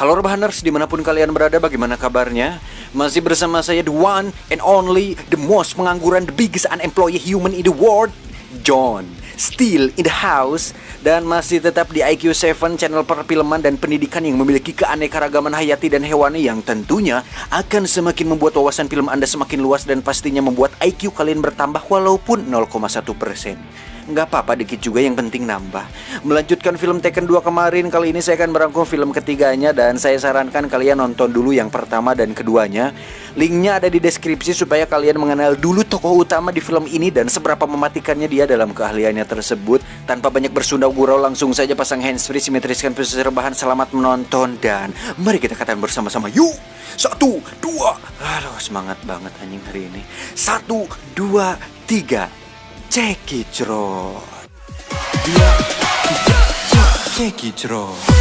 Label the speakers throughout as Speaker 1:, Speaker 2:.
Speaker 1: Halo Rebahaners, dimanapun kalian berada, bagaimana kabarnya? Masih bersama saya, the one and only, the most pengangguran, the biggest unemployed human in the world, John, still in the house. Dan masih tetap di IQ7, channel perfilman dan pendidikan yang memiliki keanekaragaman hayati dan hewani, yang tentunya akan semakin membuat wawasan film Anda semakin luas dan pastinya membuat IQ kalian bertambah walaupun 0,1%. Nggak apa-apa, dikit juga, yang penting nambah. Melanjutkan film Tekken 2 kemarin, kali ini saya akan merangkum film ketiganya. Dan saya sarankan kalian nonton dulu yang pertama dan keduanya. Linknya ada di deskripsi supaya kalian mengenal dulu tokoh utama di film ini dan seberapa mematikannya dia dalam keahliannya tersebut. Tanpa banyak bersundau gurau, langsung saja pasang handsfree, simetriskan posisi rebahan. Selamat menonton dan mari kita katakan bersama-sama, yuk! 1, 2, aduh semangat banget anjing hari ini. 1, 2, 3, Cekicrot. Dia Cekicrot.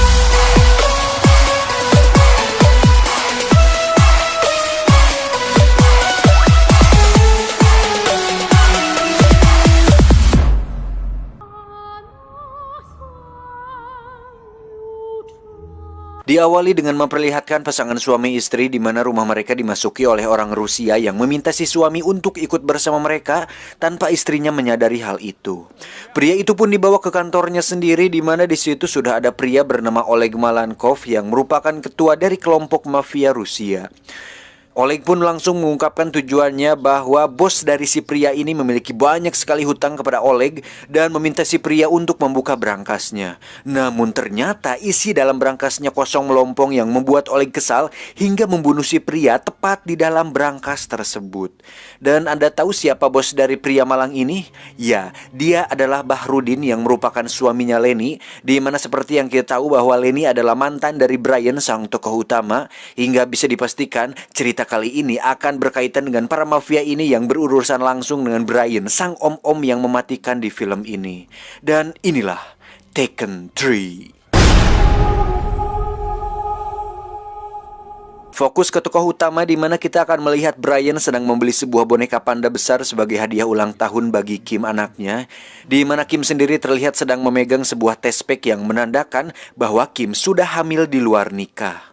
Speaker 1: Diawali dengan memperlihatkan pasangan suami istri di mana rumah mereka dimasuki oleh orang Rusia yang meminta si suami untuk ikut bersama mereka tanpa istrinya menyadari hal itu. Pria itu pun dibawa ke kantornya sendiri di mana di situ sudah ada pria bernama Oleg Malankov yang merupakan ketua dari kelompok mafia Rusia. Oleg pun langsung mengungkapkan tujuannya bahwa bos dari si pria ini memiliki banyak sekali hutang kepada Oleg dan meminta si pria untuk membuka brankasnya. Namun ternyata isi dalam brankasnya kosong melompong yang membuat Oleg kesal hingga membunuh si pria tepat di dalam brankas tersebut. Dan Anda tahu siapa bos dari pria malang ini? Ya, dia adalah Bahrudin yang merupakan suaminya Leni, di mana seperti yang kita tahu bahwa Leni adalah mantan dari Brian, sang tokoh utama, hingga bisa dipastikan cerita kali ini akan berkaitan dengan para mafia ini yang berurusan langsung dengan Brian, sang om-om yang mematikan di film ini. Dan inilah Tekken 3. Fokus ke tokoh utama di mana kita akan melihat Brian sedang membeli sebuah boneka panda besar sebagai hadiah ulang tahun bagi Kim anaknya, di mana Kim sendiri terlihat sedang memegang sebuah tespek yang menandakan bahwa Kim sudah hamil di luar nikah.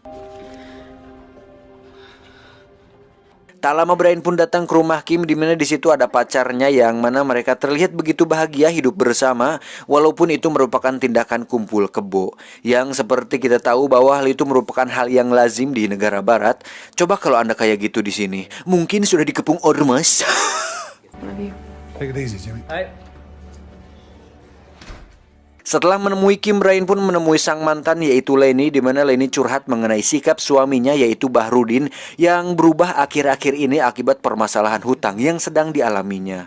Speaker 1: Tak lama Brian pun datang ke rumah Kim, di mana di situ ada pacarnya yang mana mereka terlihat begitu bahagia hidup bersama, walaupun itu merupakan tindakan kumpul kebo yang seperti kita tahu bahwa hal itu merupakan hal yang lazim di negara barat. Coba kalau Anda kayak gitu di sini, mungkin sudah dikepung ormas.
Speaker 2: Take it easy, Jimmy.
Speaker 1: Setelah menemui Kim, Brian pun menemui sang mantan yaitu Leni, di mana Leni curhat mengenai sikap suaminya yaitu Bahrudin yang berubah akhir-akhir ini akibat permasalahan hutang yang sedang dialaminya.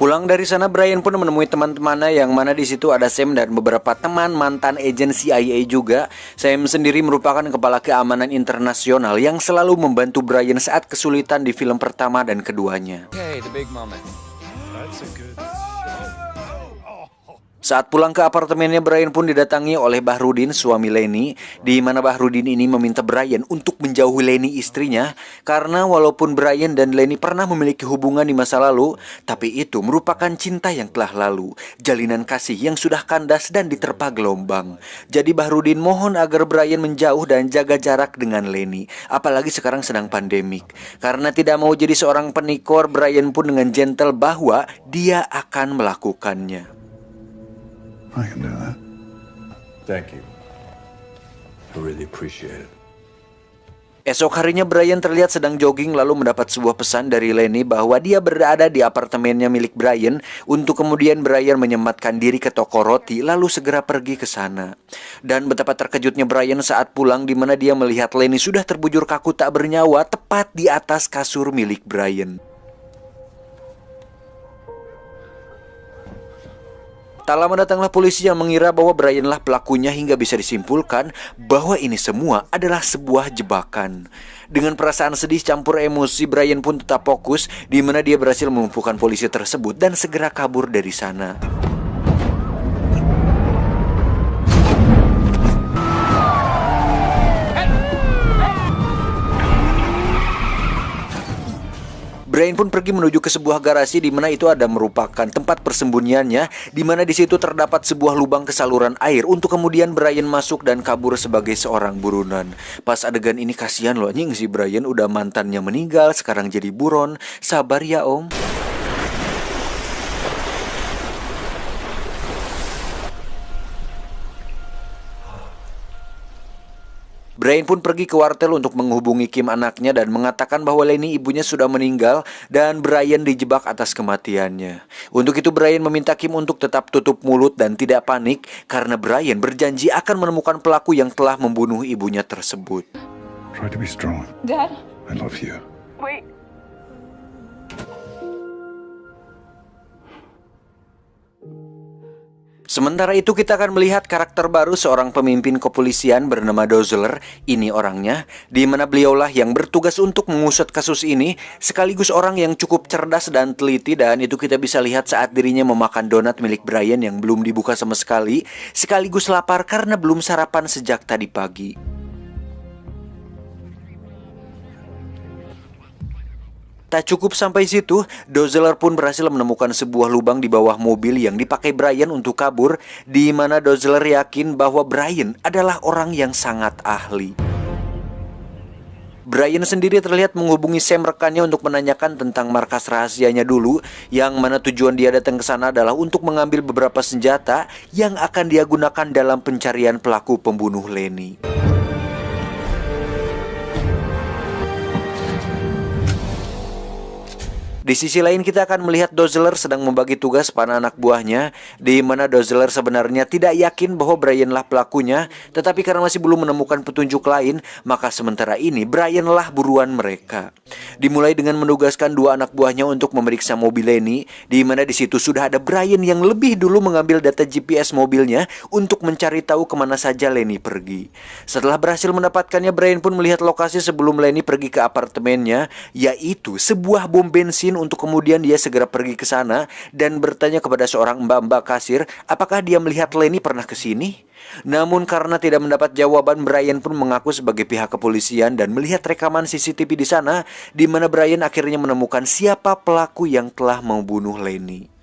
Speaker 1: Pulang dari sana, Brian pun menemui teman-temannya yang mana di situ ada Sam dan beberapa teman mantan agen CIA juga. Sam sendiri merupakan kepala keamanan internasional yang selalu membantu Brian saat kesulitan di film pertama dan keduanya.
Speaker 3: Okay, the big moment.
Speaker 2: That's a good shot.
Speaker 1: Saat pulang ke apartemennya, Brian pun didatangi oleh Bahrudin, suami Leni, di mana Bahrudin ini meminta Brian untuk menjauhi Leni istrinya, karena walaupun Brian dan Leni pernah memiliki hubungan di masa lalu, tapi itu merupakan cinta yang telah lalu, jalinan kasih yang sudah kandas dan diterpa gelombang. Jadi Bahrudin mohon agar Brian menjauh dan jaga jarak dengan Leni, apalagi sekarang sedang pandemik. Karena tidak mau jadi seorang penikor, Brian pun dengan gentle bahwa dia akan melakukannya.
Speaker 2: I can do that.
Speaker 4: Thank you. I really appreciate it.
Speaker 1: Esok harinya Brian terlihat sedang jogging lalu mendapat sebuah pesan dari Leni bahwa dia berada di apartemennya milik Brian, untuk kemudian Brian menyematkan diri ke toko roti lalu segera pergi ke sana. Dan betapa terkejutnya Brian saat pulang di mana dia melihat Leni sudah terbujur kaku tak bernyawa tepat di atas kasur milik Brian. Tak lama datanglah polisi yang mengira bahwa Brian lah pelakunya hingga bisa disimpulkan bahwa ini semua adalah sebuah jebakan. Dengan perasaan sedih campur emosi, Brian pun tetap fokus di mana dia berhasil melumpuhkan polisi tersebut dan segera kabur dari sana. Brian pun pergi menuju ke sebuah garasi di mana itu ada merupakan tempat persembunyiannya, di mana di situ terdapat sebuah lubang ke saluran air untuk kemudian Brian masuk dan kabur sebagai seorang buronan. Pas adegan ini kasihan loh anjing, si Brian udah mantannya meninggal, sekarang jadi buron. Sabar ya om. Brian pun pergi ke wartel untuk menghubungi Kim anaknya dan mengatakan bahwa Lenny ibunya sudah meninggal dan Brian dijebak atas kematiannya. Untuk itu Brian meminta Kim untuk tetap tutup mulut dan tidak panik karena Brian berjanji akan menemukan pelaku yang telah membunuh ibunya tersebut.
Speaker 2: Try to be strong.
Speaker 3: Dad,
Speaker 2: I love you.
Speaker 3: wait.
Speaker 1: Sementara itu kita akan melihat karakter baru seorang pemimpin kepolisian bernama Dozeler. Ini orangnya, di mana beliaulah yang bertugas untuk mengusut kasus ini, sekaligus orang yang cukup cerdas dan teliti, dan itu kita bisa lihat saat dirinya memakan donat milik Brian yang belum dibuka sama sekali, sekaligus lapar karena belum sarapan sejak tadi pagi. Tak cukup sampai situ, Dozeler pun berhasil menemukan sebuah lubang di bawah mobil yang dipakai Brian untuk kabur, di mana Dozeler yakin bahwa Brian adalah orang yang sangat ahli. Brian sendiri terlihat menghubungi Sam rekannya untuk menanyakan tentang markas rahasianya dulu, yang mana tujuan dia datang ke sana adalah untuk mengambil beberapa senjata yang akan dia gunakan dalam pencarian pelaku pembunuh Lenny. Di sisi lain kita akan melihat Dozeler sedang membagi tugas pada anak buahnya, di mana Dozeler sebenarnya tidak yakin bahwa Brian-lah pelakunya, tetapi karena masih belum menemukan petunjuk lain, maka sementara ini Brian-lah buruan mereka. Dimulai dengan menugaskan dua anak buahnya untuk memeriksa mobil Lenny, di mana di situ sudah ada Brian yang lebih dulu mengambil data GPS mobilnya untuk mencari tahu kemana saja Lenny pergi. Setelah berhasil mendapatkannya, Brian pun melihat lokasi sebelum Lenny pergi ke apartemennya, yaitu sebuah bom bensin, untuk kemudian dia segera pergi ke sana dan bertanya kepada seorang mbak-mbak kasir apakah dia melihat Lenny pernah ke sini. Namun karena tidak mendapat jawaban, Brian pun mengaku sebagai pihak kepolisian dan melihat rekaman CCTV di sana, di mana Brian akhirnya menemukan siapa pelaku yang telah membunuh Lenny.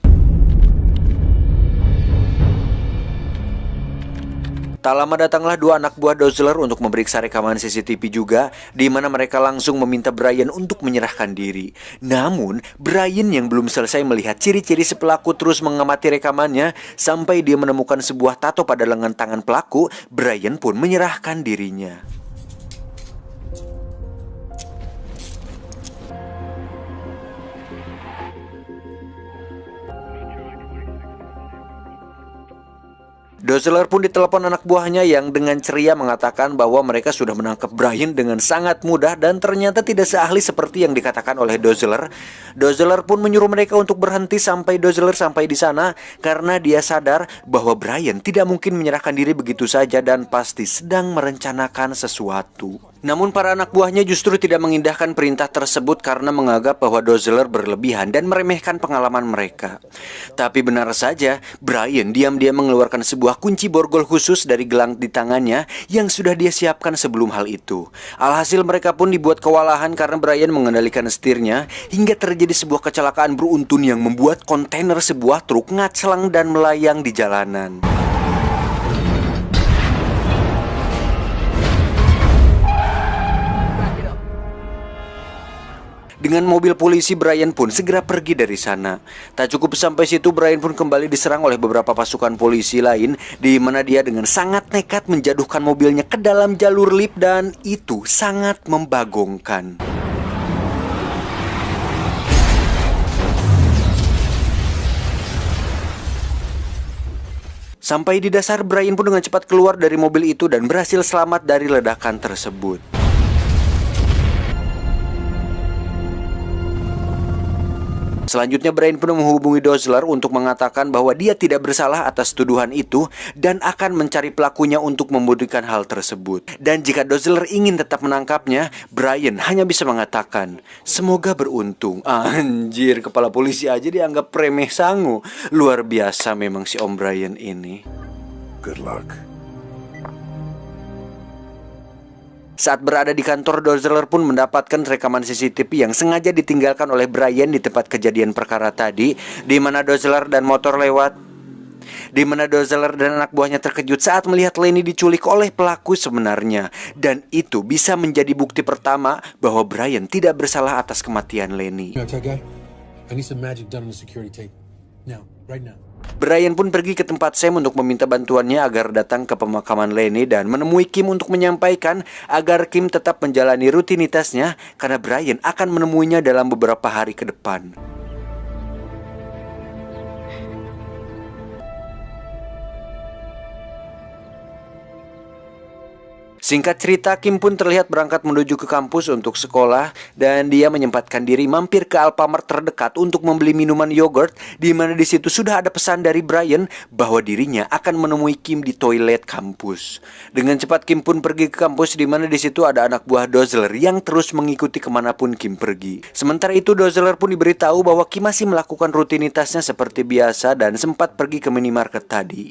Speaker 1: Tak lama datanglah dua anak buah Dozeler untuk memeriksa rekaman CCTV juga, di mana mereka langsung meminta Brian untuk menyerahkan diri. Namun, Brian yang belum selesai melihat ciri-ciri si pelaku terus mengamati rekamannya sampai dia menemukan sebuah tato pada lengan tangan pelaku. Brian pun menyerahkan dirinya. Dozeler pun ditelepon anak buahnya yang dengan ceria mengatakan bahwa mereka sudah menangkap Brian dengan sangat mudah dan ternyata tidak seahli seperti yang dikatakan oleh Dozeler. Dozeler pun menyuruh mereka untuk berhenti sampai Dozeler sampai di sana karena dia sadar bahwa Brian tidak mungkin menyerahkan diri begitu saja dan pasti sedang merencanakan sesuatu. Namun para anak buahnya justru tidak mengindahkan perintah tersebut karena menganggap bahwa Dozeler berlebihan dan meremehkan pengalaman mereka. Tapi benar saja, Brian diam-diam mengeluarkan sebuah kunci borgol khusus dari gelang di tangannya yang sudah dia siapkan sebelum hal itu. Alhasil mereka pun dibuat kewalahan karena Brian mengendalikan setirnya hingga terjadi sebuah kecelakaan beruntun yang membuat kontainer sebuah truk ngaclang dan melayang di jalanan. Dengan mobil polisi, Brian pun segera pergi dari sana. Tak cukup sampai situ, Brian pun kembali diserang oleh beberapa pasukan polisi lain, di mana dia dengan sangat nekat menjatuhkan mobilnya ke dalam jalur lift dan itu sangat membagongkan. Sampai di dasar, Brian pun dengan cepat keluar dari mobil itu dan berhasil selamat dari ledakan tersebut. Selanjutnya Brian pun menghubungi Dozeler untuk mengatakan bahwa dia tidak bersalah atas tuduhan itu dan akan mencari pelakunya untuk membuktikan hal tersebut. Dan jika Dozeler ingin tetap menangkapnya, Brian hanya bisa mengatakan, "Semoga beruntung." Anjir, kepala polisi aja dianggap remeh sangu. Luar biasa memang si Om Brian ini.
Speaker 2: Good luck.
Speaker 1: Saat berada di kantor, Dozeler pun mendapatkan rekaman CCTV yang sengaja ditinggalkan oleh Brian di tempat kejadian perkara tadi, di mana Dozeler dan anak buahnya terkejut saat melihat Lenny diculik oleh pelaku sebenarnya. Dan itu bisa menjadi bukti pertama bahwa Brian tidak bersalah atas kematian Lenny.
Speaker 3: Okay, guy. I need some magic done on the security tape. Now, right now.
Speaker 1: Brian pun pergi ke tempat Sam untuk meminta bantuannya agar datang ke pemakaman Lenny dan menemui Kim untuk menyampaikan agar Kim tetap menjalani rutinitasnya karena Brian akan menemuinya dalam beberapa hari ke depan. Singkat cerita, Kim pun terlihat berangkat menuju ke kampus untuk sekolah dan dia menyempatkan diri mampir ke Alfamart terdekat untuk membeli minuman yogurt, di mana di situ sudah ada pesan dari Brian bahwa dirinya akan menemui Kim di toilet kampus. Dengan cepat Kim pun pergi ke kampus, di mana di situ ada anak buah Dozeler yang terus mengikuti kemanapun Kim pergi. Sementara itu Dozeler pun diberitahu bahwa Kim masih melakukan rutinitasnya seperti biasa dan sempat pergi ke minimarket tadi.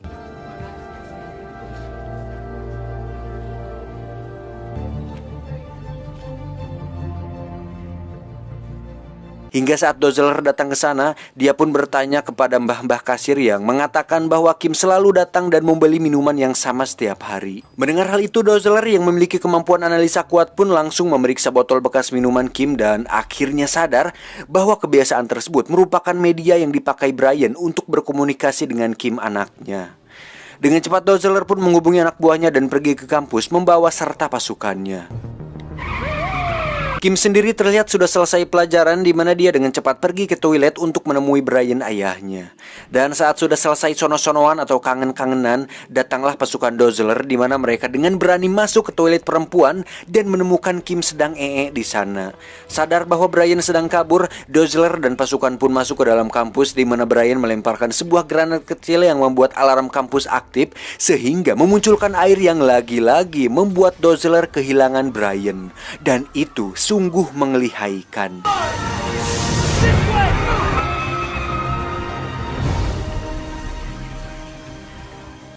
Speaker 1: Hingga saat Dozeler datang ke sana, dia pun bertanya kepada mbah-mbah kasir yang mengatakan bahwa Kim selalu datang dan membeli minuman yang sama setiap hari. Mendengar hal itu, Dozeler yang memiliki kemampuan analisa kuat pun langsung memeriksa botol bekas minuman Kim dan akhirnya sadar bahwa kebiasaan tersebut merupakan media yang dipakai Brian untuk berkomunikasi dengan Kim anaknya. Dengan cepat Dozeler pun menghubungi anak buahnya dan pergi ke kampus membawa serta pasukannya. Kim sendiri terlihat sudah selesai pelajaran, di mana dia dengan cepat pergi ke toilet untuk menemui Brian ayahnya. Dan saat sudah selesai sono-sonoan atau kangen-kangenan, datanglah pasukan Dozeler, di mana mereka dengan berani masuk ke toilet perempuan dan menemukan Kim sedang di sana. Sadar bahwa Brian sedang kabur, Dozeler dan pasukan pun masuk ke dalam kampus, di mana Brian melemparkan sebuah granat kecil yang membuat alarm kampus aktif sehingga memunculkan air yang lagi-lagi membuat Dozeler kehilangan Brian. Dan itu sungguh mengelihaikan.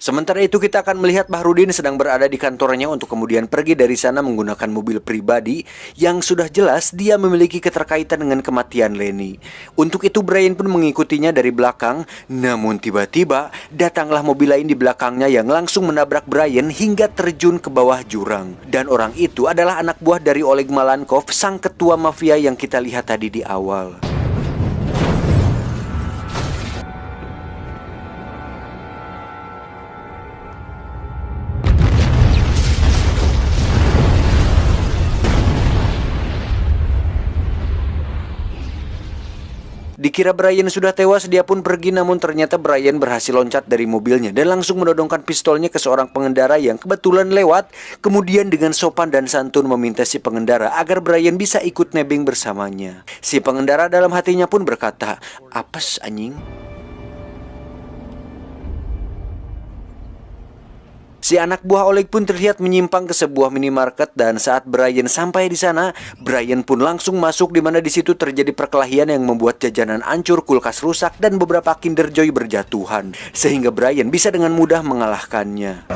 Speaker 1: Sementara itu kita akan melihat Bahrudin sedang berada di kantornya untuk kemudian pergi dari sana menggunakan mobil pribadi yang sudah jelas dia memiliki keterkaitan dengan kematian Lenny. Untuk itu Brian pun mengikutinya dari belakang, namun tiba-tiba datanglah mobil lain di belakangnya yang langsung menabrak Brian hingga terjun ke bawah jurang. Dan orang itu adalah anak buah dari Oleg Malenkov, sang ketua mafia yang kita lihat tadi di awal. Dikira Brian sudah tewas, dia pun pergi, namun ternyata Brian berhasil loncat dari mobilnya dan langsung menodongkan pistolnya ke seorang pengendara yang kebetulan lewat. Kemudian dengan sopan dan santun meminta si pengendara agar Brian bisa ikut nebeng bersamanya. Si pengendara dalam hatinya pun berkata, "Apes anjing." Si anak buah Oleg pun terlihat menyimpang ke sebuah minimarket dan saat Brian sampai di sana, Brian pun langsung masuk, di mana di situ terjadi perkelahian yang membuat jajanan hancur, kulkas rusak dan beberapa Kinder Joy berjatuhan sehingga Brian bisa dengan mudah mengalahkannya.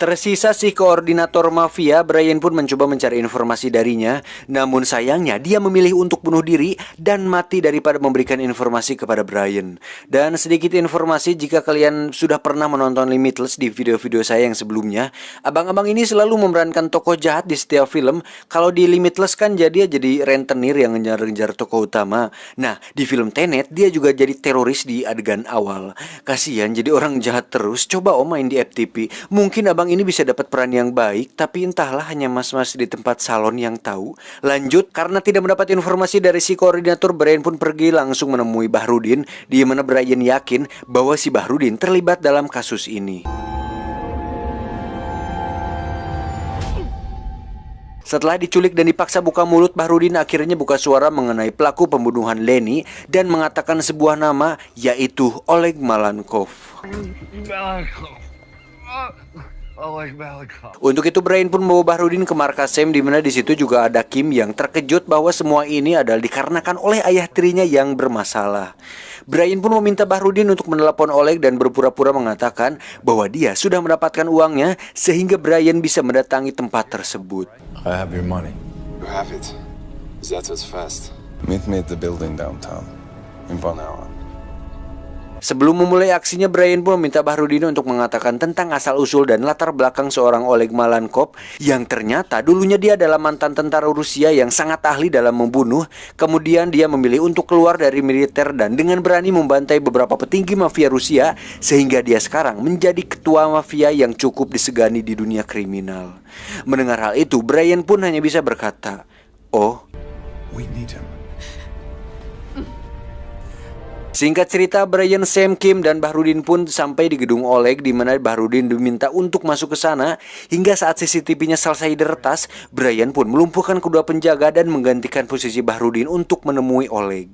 Speaker 1: Tersisa si koordinator mafia. Brian pun mencoba mencari informasi darinya, namun sayangnya dia memilih untuk bunuh diri dan mati daripada memberikan informasi kepada Brian. Dan sedikit informasi, jika kalian sudah pernah menonton Limitless di video-video saya yang sebelumnya, abang-abang ini selalu memerankan tokoh jahat di setiap film. Kalau di Limitless kan jadi rentenir yang ngejar-ngejar tokoh utama. Nah, di film Tenet dia juga jadi teroris di adegan awal. Kasian jadi orang jahat terus. Coba main di FTP, mungkin abang ini bisa dapat peran yang baik, tapi entahlah, hanya mas-mas di tempat salon yang tahu. Lanjut, karena tidak mendapat informasi dari si koordinator, Brian pun pergi langsung menemui Bahrudin, di mana Brian yakin bahwa si Bahrudin terlibat dalam kasus ini. Setelah diculik dan dipaksa buka mulut, Bahrudin akhirnya buka suara mengenai pelaku pembunuhan Lenny dan mengatakan sebuah nama, yaitu Oleg Malenkov. Untuk itu Brian pun membawa Bahrudin ke markas Sam, di mana di situ juga ada Kim yang terkejut bahwa semua ini adalah dikarenakan oleh ayah tirinya yang bermasalah. Brian pun meminta Bahrudin untuk menelepon Oleg dan berpura-pura mengatakan bahwa dia sudah mendapatkan uangnya sehingga Brian bisa mendatangi tempat tersebut.
Speaker 4: I have your money.
Speaker 5: You have it. That was fast. Meet me at the building downtown in 1 hour.
Speaker 1: Sebelum memulai aksinya, Brian pun meminta Bahrudin untuk mengatakan tentang asal-usul dan latar belakang seorang Oleg Malenkov yang ternyata dulunya dia adalah mantan tentara Rusia yang sangat ahli dalam membunuh. Kemudian dia memilih untuk keluar dari militer dan dengan berani membantai beberapa petinggi mafia Rusia sehingga dia sekarang menjadi ketua mafia yang cukup disegani di dunia kriminal. Mendengar hal itu, Brian pun hanya bisa berkata, "Oh."
Speaker 2: We need him.
Speaker 1: Singkat cerita, Brian, Sam, Kim, dan Bahrudin pun sampai di gedung Oleg, di mana Bahrudin diminta untuk masuk ke sana. Hingga saat CCTV-nya selesai diretas, Brian pun melumpuhkan kedua penjaga dan menggantikan posisi Bahrudin untuk menemui Oleg.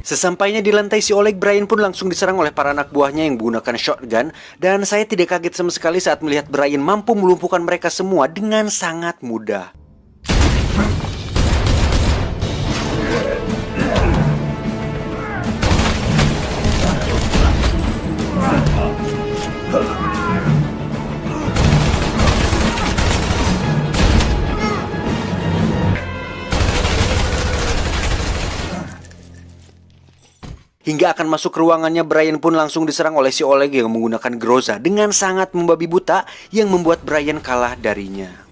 Speaker 1: Sesampainya di lantai si Oleg, Brian pun langsung diserang oleh para anak buahnya yang menggunakan shotgun. Dan saya tidak kaget sama sekali saat melihat Brian mampu melumpuhkan mereka semua dengan sangat mudah. Hingga akan masuk ke ruangannya, Brian pun langsung diserang oleh si Oleg yang menggunakan Groza dengan sangat membabi buta yang membuat Brian kalah darinya.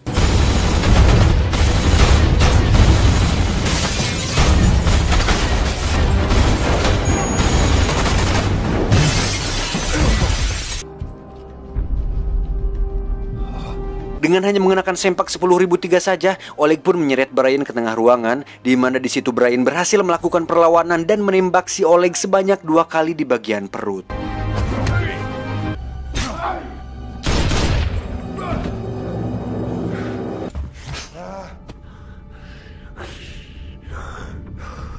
Speaker 1: Dengan hanya mengenakan sempak 10.003 saja, Oleg pun menyeret Brian ke tengah ruangan, di mana di situ Brian berhasil melakukan perlawanan dan menembak si Oleg sebanyak 2 kali di bagian perut.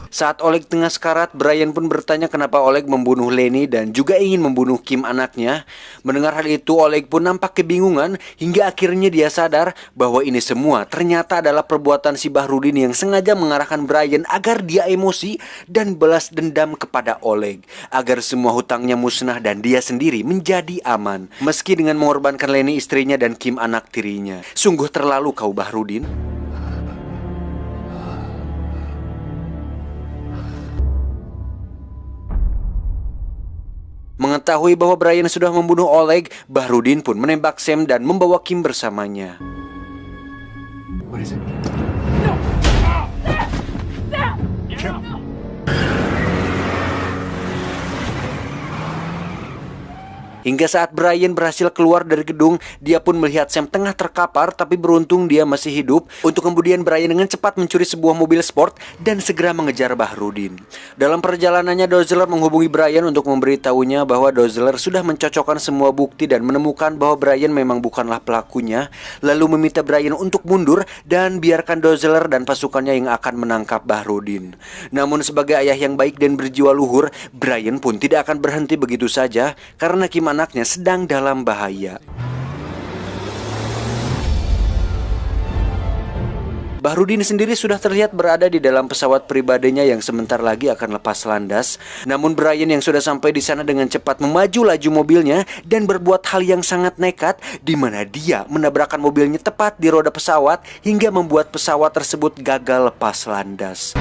Speaker 1: Saat Oleg tengah sekarat, Brian pun bertanya kenapa Oleg membunuh Lenny dan juga ingin membunuh Kim anaknya. Mendengar hal itu, Oleg pun nampak kebingungan hingga akhirnya dia sadar bahwa ini semua ternyata adalah perbuatan si Bahrudin yang sengaja mengarahkan Brian agar dia emosi dan balas dendam kepada Oleg, agar semua hutangnya musnah dan dia sendiri menjadi aman, meski dengan mengorbankan Lenny istrinya dan Kim anak tirinya. Sungguh terlalu kau, Bahrudin. Mengetahui bahwa Brian sudah membunuh Oleg, Bahrudin pun menembak Sam dan membawa Kim bersamanya.
Speaker 3: What is it?
Speaker 1: Hingga saat Brian berhasil keluar dari gedung, dia pun melihat Sam tengah terkapar, tapi beruntung dia masih hidup. Untuk kemudian Brian dengan cepat mencuri sebuah mobil sport dan segera mengejar Bahrudin. Dalam perjalanannya, Dozler menghubungi Brian untuk memberitahunya bahwa Dozler sudah mencocokkan semua bukti dan menemukan bahwa Brian memang bukanlah pelakunya, lalu meminta Brian untuk mundur dan biarkan Dozler dan pasukannya yang akan menangkap Bahrudin. Namun sebagai ayah yang baik dan berjiwa luhur, Brian pun tidak akan berhenti begitu saja karena Kim anaknya sedang dalam bahaya. Bahrudin sendiri sudah terlihat berada di dalam pesawat pribadinya yang sebentar lagi akan lepas landas. Namun Brian yang sudah sampai di sana dengan cepat memaju laju mobilnya dan berbuat hal yang sangat nekat, di mana dia menabrakkan mobilnya tepat di roda pesawat hingga membuat pesawat tersebut gagal lepas landas.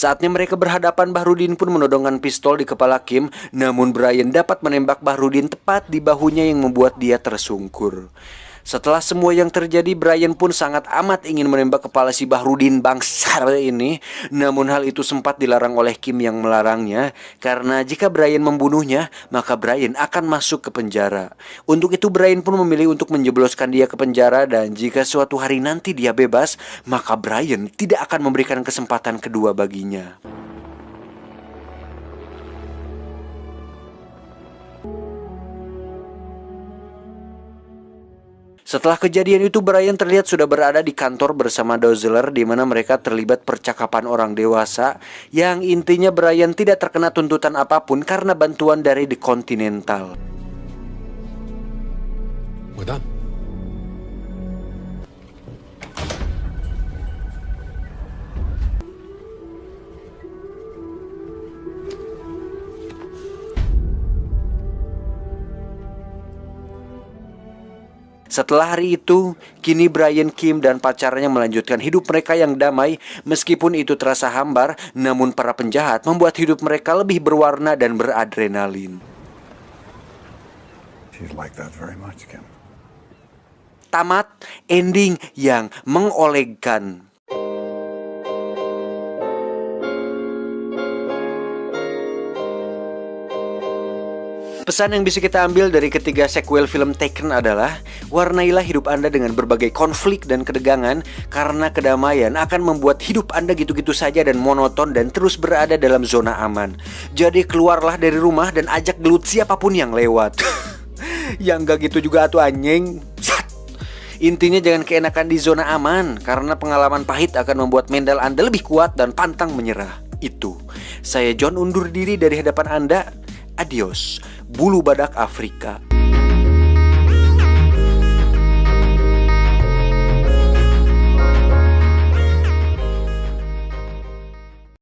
Speaker 1: Saatnya mereka berhadapan, Bahrudin pun menodongkan pistol di kepala Kim, namun Brian dapat menembak Bahrudin tepat di bahunya yang membuat dia tersungkur. Setelah semua yang terjadi, Brian pun sangat amat ingin menembak kepala si Bahrudin bangsar ini. Namun hal itu sempat dilarang oleh Kim yang melarangnya, karena jika Brian membunuhnya, maka Brian akan masuk ke penjara. Untuk itu Brian pun memilih untuk menjebloskan dia ke penjara, dan jika suatu hari nanti dia bebas, maka Brian tidak akan memberikan kesempatan kedua baginya. Setelah kejadian itu, Brian terlihat sudah berada di kantor bersama Dozzler, di mana mereka terlibat percakapan orang dewasa yang intinya Brian tidak terkena tuntutan apapun karena bantuan dari The Continental.
Speaker 3: We're done.
Speaker 1: Setelah hari itu, kini Brian, Kim, dan pacarnya melanjutkan hidup mereka yang damai. Meskipun itu terasa hambar, namun para penjahat membuat hidup mereka lebih berwarna dan beradrenalin.
Speaker 2: She's like that very much, Kim.
Speaker 1: Tamat ending yang mengolegkan. Pesan yang bisa kita ambil dari ketiga sequel film Taken adalah warnailah hidup Anda dengan berbagai konflik dan ketegangan, karena kedamaian akan membuat hidup Anda gitu-gitu saja dan monoton dan terus berada dalam zona aman. Jadi keluarlah dari rumah dan ajak gelut siapapun yang lewat. Yang gak gitu juga atuh anjing. Intinya jangan keenakan di zona aman, karena pengalaman pahit akan membuat mental Anda lebih kuat dan pantang menyerah. Itu. Saya John undur diri dari hadapan Anda. Adios, bulu badak Afrika.